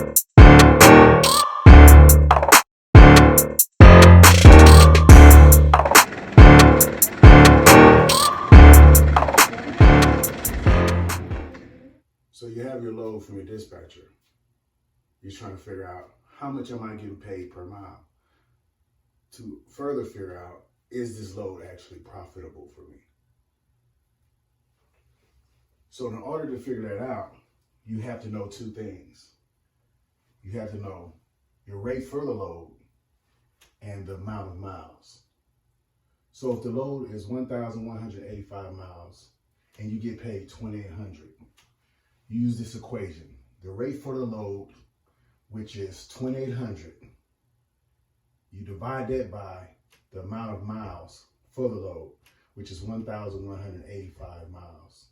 So you have your load from your dispatcher. You're trying to figure out how much am I getting paid per mile? To further figure out, is this load actually profitable for me? So in order to figure that out, you have to know two things. You have to know your rate for the load and the amount of miles. So if the load is 1,185 miles and you get paid 2,800, use this equation. The rate for the load, which is 2,800, you divide that by the amount of miles for the load, which is 1,185 miles.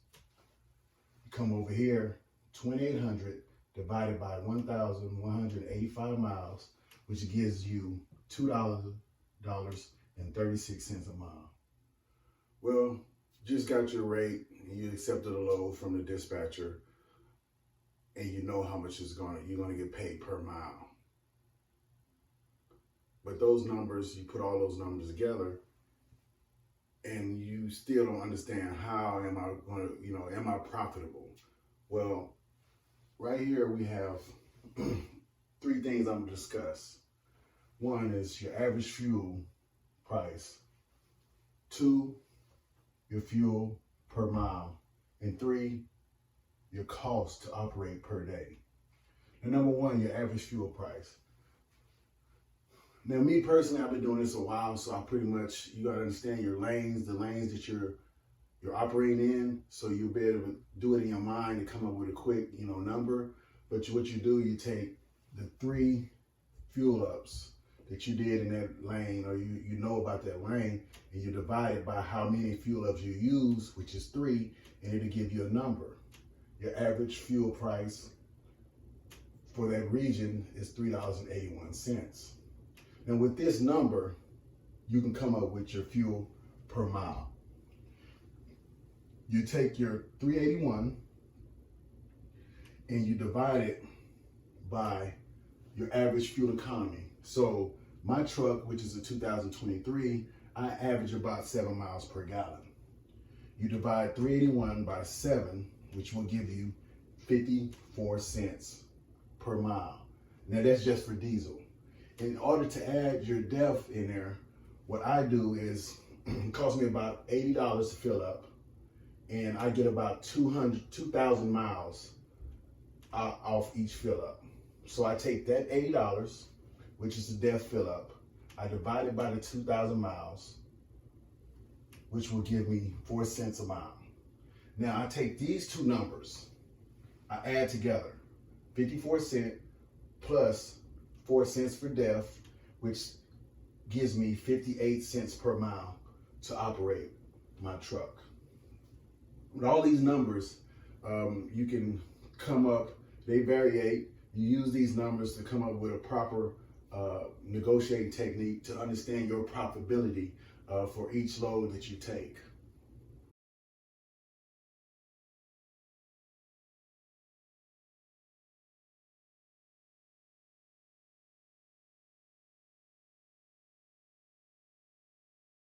You come over here, 2,800 divided by 1,185 miles, which gives you $2.36 a mile. Well, you just got your rate and you accepted a load from the dispatcher, and you know how much you're gonna get paid per mile. But those numbers, you put all those numbers together, and you still don't understand how am I gonna, am I profitable? Well, right here we have three things I'm gonna discuss. One is your average fuel price. Two, your fuel per mile. And three, your cost to operate per day. And number one, your average fuel price. Now, me personally, I've been doing this a while, so I pretty much, you gotta understand your lanes, the lanes that you're operating in, so you'll be able to do it in your mind and come up with a quick, number. But what you do, you take the 3 fuel ups that you did in that lane, or you know about that lane, and you divide it by how many fuel ups you use, which is 3, and it'll give you a number. Your average fuel price for that region is $3.81. And with this number, you can come up with your fuel per mile. You take your 381 and you divide it by your average fuel economy. So my truck, which is a 2023, I average about 7 miles per gallon. You divide 381 by 7, which will give you 54 cents per mile. Now that's just for diesel. In order to add your DEF in there, what I do is, it costs me about $80 to fill up, and I get about 2,000 miles off each fill up. So I take that $80, which is the DEF fill up, I divide it by the 2,000 miles, which will give me 4 cents a mile. Now I take these two numbers, I add together, 54 cents plus 4 cents for DEF, which gives me 58 cents per mile to operate my truck. With all these numbers, you can come up, they variate. You use these numbers to come up with a proper negotiating technique to understand your profitability for each load that you take.